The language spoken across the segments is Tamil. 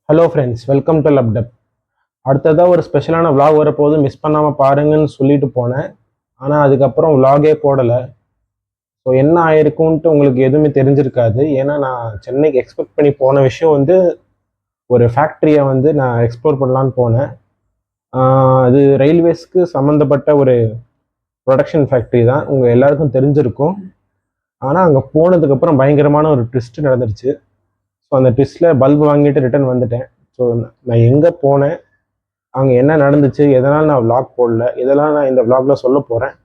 Hello friends, welcome to lub dub. அடுத்ததாக ஒரு ஸ்பெஷலான vlog வரப்போது மிஸ் பண்ணாமல் பாருங்கன்னு சொல்லிட்டு போனேன். ஆனால் அதுக்கப்புறம் vlog-ஏ போடலை. ஸோ என்ன ஆயிருக்கும்ன்ட்டு உங்களுக்கு எதுவுமே தெரிஞ்சிருக்காது. ஏன்னா நான் சென்னைக்கு எக்ஸ்பெக்ட் பண்ணி போன விஷயம் வந்து ஒரு ஃபேக்ட்ரியை வந்து நான் எக்ஸ்ப்ளோர் பண்ணலான்னு போனேன். அது ரயில்வேஸ்க்கு சம்மந்தப்பட்ட ஒரு ப்ரொடக்ஷன் ஃபேக்ட்ரி தான், உங்கள் எல்லாருக்கும் தெரிஞ்சிருக்கும். ஆனால் அங்கே போனதுக்கப்புறம் பயங்கரமான ஒரு ட்விஸ்ட் நடந்துருச்சு. ஸோ அந்த ட்விஸ்ட்டில் பல்ப் வாங்கிட்டு ரிட்டர்ன் வந்துட்டேன். ஸோ நான் எங்கே போனேன், அங்கே என்ன நடந்துச்சு, எதனால் நான் vlog போடல, இதெல்லாம் நான் இந்த vlogல சொல்ல போகிறேன்.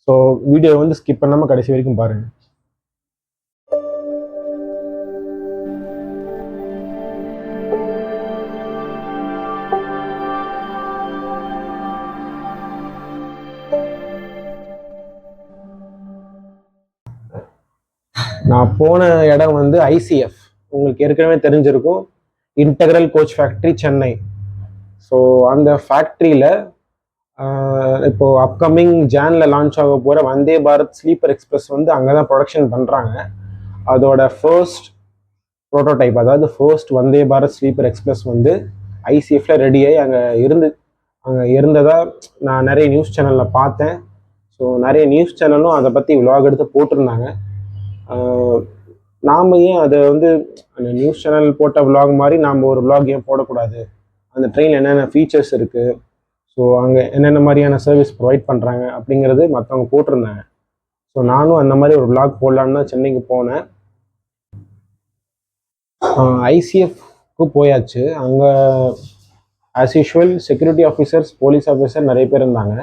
ஸோ வீடியோ வந்து ஸ்கிப் பண்ணாமல் கடைசி வரைக்கும் பாருங்கள். நான் போன இடம் வந்து ஐசிஎஃப், உங்களுக்கு ஏற்கனவே தெரிஞ்சிருக்கும், integral coach factory, Chennai. So அந்த ஃபேக்ட்ரியில் இப்போ அப்கமிங் ஜானில் லான்ச் ஆக போகிற வந்தே பாரத் ஸ்லீப்பர் எக்ஸ்பிரஸ் வந்து அங்கே தான் ப்ரொடக்ஷன் பண்ணுறாங்க. அதோட ஃபர்ஸ்ட் ப்ரோட்டோடைப், அதாவது first Vande Bharat sleeper express வந்து ஐசிஎஃப்ல ரெடியாகி அங்கே இருந்ததா நான் நிறைய நியூஸ் சேனலில் பார்த்தேன். ஸோ நிறைய நியூஸ் சேனலும் அதை பற்றி vlog எடுத்து போட்டிருந்தாங்க. நாம் ஏன் அதை வந்து அந்த நியூஸ் சேனல் போட்ட vlog மாதிரி நாம் ஒரு vlog ஏன் போடக்கூடாது, அந்த ட்ரெயினில் என்னென்ன ஃபீச்சர்ஸ் இருக்குது, ஸோ அங்கே என்னென்ன மாதிரியான சர்வீஸ் ப்ரொவைட் பண்ணுறாங்க அப்படிங்கிறது மற்றவங்க போட்டிருந்தாங்க. ஸோ நானும் அந்த மாதிரி ஒரு vlog போடலான்னு தான் சென்னைக்கு போனேன். ஐசிஎஃப்க்கு போயாச்சு. அங்கே as usual security officers, police officer நிறைய பேர் இருந்தாங்க.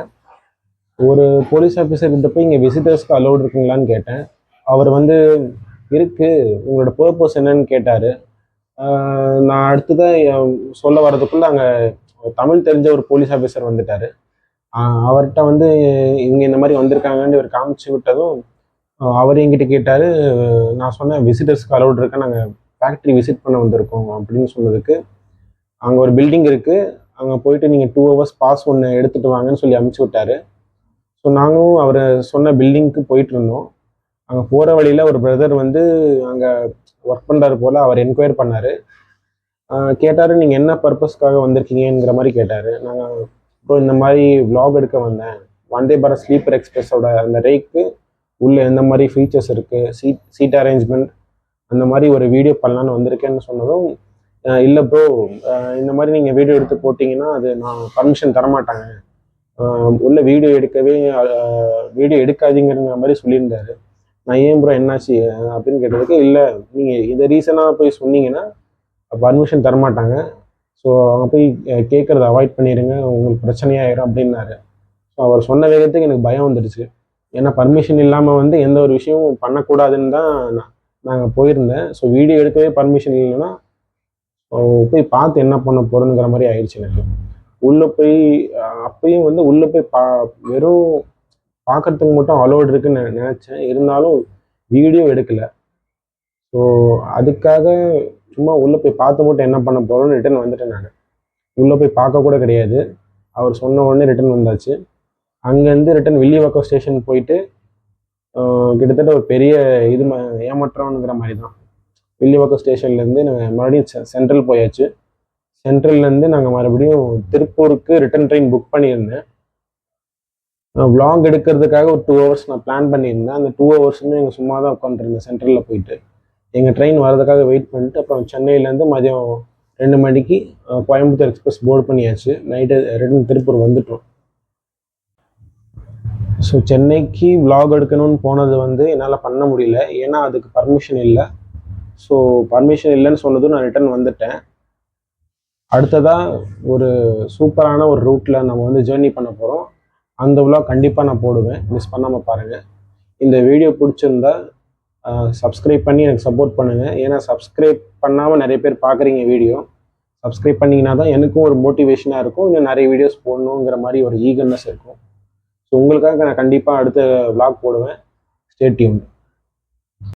ஒரு போலீஸ் ஆஃபீஸர் கிட்ட போய் இங்கே விசிட்டர்ஸ்க்கு அலோடு இருக்குங்களான்னு கேட்டேன். அவர் வந்து இருக்குது, உங்களோட பர்பஸ் என்னன்னு கேட்டார். நான் அடுத்ததாக சொல்ல வர்றதுக்குள்ளே அங்கே தமிழ் தெரிஞ்ச ஒரு போலீஸ் ஆஃபீஸர் வந்துட்டார். அவர்கிட்ட வந்து இவங்க இந்த மாதிரி வந்திருக்காங்கன்னு இவர் காமிச்சு விட்டதும் அவர் என்கிட்ட கேட்டார். நான் சொன்னேன் விசிட்டர்ஸ்க்கு அலோடு இருக்கேன், நாங்கள் ஃபேக்ட்ரி விசிட் பண்ண வந்திருக்கோம் அப்படின்னு சொன்னதுக்கு, அங்கே ஒரு பில்டிங் இருக்குது, அங்கே போயிட்டு நீங்கள் 2 hours பாஸ் ஒன்று எடுத்துகிட்டு வாங்கன்னு சொல்லி அனுப்பிச்சி விட்டார். ஸோ நாங்களும் அவர் சொன்ன பில்டிங்க்கு போயிட்டு இருந்தோம். அங்கே போகிற வழியில் ஒரு பிரதர் வந்து அங்கே ஒர்க் பண்ணுறாரு போல், அவர் என்கொயர் பண்ணார். கேட்டார், நீங்கள் என்ன பர்பஸ்க்காக வந்திருக்கீங்கிற மாதிரி கேட்டார். நாங்கள் இப்போ இந்த மாதிரி vlog எடுக்க வந்தேன், வந்தே பாரத் ஸ்லீப்பர் எக்ஸ்பிரஸோட அந்த ரேக்கு உள்ளே எந்த மாதிரி ஃபீச்சர்ஸ் இருக்குது, சீட் அரேஞ்ச்மெண்ட், அந்த மாதிரி ஒரு வீடியோ பண்ணலான்னு வந்திருக்கேன்னு சொன்னதும், இல்லை ப்ரோ, இந்த மாதிரி நீங்கள் வீடியோ எடுத்து போட்டிங்கன்னா அது நான் பர்மிஷன் தரமாட்டாங்க, உள்ள வீடியோ எடுக்காதீங்கிற மாதிரி சொல்லியிருந்தாரு. நான் ஏன் ப்ரோ என்னாச்சு அப்படின்னு கேட்டதுக்கு, இல்லை நீங்கள் இதை ரீசனாக போய் சொன்னீங்கன்னா பர்மிஷன் தரமாட்டாங்க, ஸோ அவங்க போய் கேட்குறத அவாய்ட் பண்ணிடுங்க, உங்களுக்கு பிரச்சனையாயிரும் அப்படின்னாரு. ஸோ அவர் சொன்ன வேகத்துக்கு எனக்கு பயம் வந்துடுச்சு. ஏன்னா பர்மிஷன் இல்லாமல் வந்து எந்த ஒரு விஷயமும் பண்ணக்கூடாதுன்னு தான் நாங்கள் போயிருந்தேன். ஸோ வீடியோ எடுக்கவே பர்மிஷன் இல்லைன்னா போய் பார்த்து என்ன பண்ண போகிறோங்கிற மாதிரி ஆயிடுச்சு எனக்கு. உள்ளே போய் அப்பயும் வந்து உள்ளே போய் வெறும் பார்க்கறதுக்கு மட்டும் அலோடு இருக்குன்னு நினச்சேன், இருந்தாலும் வீடியோ எடுக்கலை. ஸோ அதுக்காக சும்மா உள்ளே போய் பார்த்து மட்டும் என்ன பண்ண போகிறோன்னு ரிட்டர்ன் வந்துட்டேன். நான் உள்ளே போய் பார்க்க கூட கிடையாது, அவர் சொன்ன உடனே ரிட்டர்ன் வந்தாச்சு. அங்கேருந்து ரிட்டர்ன் வில்லிவாக்கம் ஸ்டேஷன் போயிட்டு கிட்டத்தட்ட ஒரு பெரிய இது ஏமாற்றம்ங்கிற மாதிரி தான். வில்லிவாக்கம் ஸ்டேஷன்லேருந்து நாங்கள் மறுபடியும் சென்ட்ரல் போயாச்சு. சென்ட்ரல்லேருந்து நாங்கள் மறுபடியும் திருப்பூருக்கு ரிட்டர்ன் ட்ரெயின் புக் பண்ணியிருந்தேன். vlog எடுக்கிறதுக்காக ஒரு 2 hours நான் பிளான் பண்ணியிருந்தேன். அந்த 2 hours எங்கள் சும்மா தான் உட்காந்துருந்தேன் சென்ட்ரலில் போயிட்டு. எங்கள் ட்ரெயின் வரதுக்காக வெயிட் பண்ணிட்டு அப்புறம் சென்னையிலேருந்து மதியம் 2 மணிக்கு கோயம்புத்தூர் எக்ஸ்பிரஸ் போர்டு பண்ணியாச்சு. நைட்டு ரிட்டர்ன் திருப்பூர் வந்துட்டோம். ஸோ சென்னைக்கு vlog எடுக்கணும்னு போனது வந்து என்னால் பண்ண முடியல, ஏன்னா அதுக்கு பர்மிஷன் இல்லை. ஸோ பர்மிஷன் இல்லைன்னு சொன்னதும் நான் ரிட்டர்ன் வந்துட்டேன். அடுத்ததாக ஒரு சூப்பரான ஒரு ரூட்டில் நம்ம வந்து ஜேர்னி பண்ண போகிறோம். அந்த vlog கண்டிப்பாக நான் போடுவேன், மிஸ் பண்ணாமல் பாருங்கள். இந்த வீடியோ பிடிச்சிருந்தா சப்ஸ்கிரைப் பண்ணி எனக்கு சப்போர்ட் பண்ணுங்கள். ஏன்னா சப்ஸ்கிரைப் பண்ணாமல் நிறைய பேர் பார்க்குறீங்க வீடியோ. சப்ஸ்கிரைப் பண்ணிங்கன்னா தான் எனக்கும் ஒரு மோட்டிவேஷனாக இருக்கும், இன்னும் நிறைய வீடியோஸ் போடணுங்கிற மாதிரி ஒரு ஈகர்னஸ் இருக்கும். ஸோ உங்களுக்காக நான் கண்டிப்பாக அடுத்த vlog போடுவேன். Stay tuned.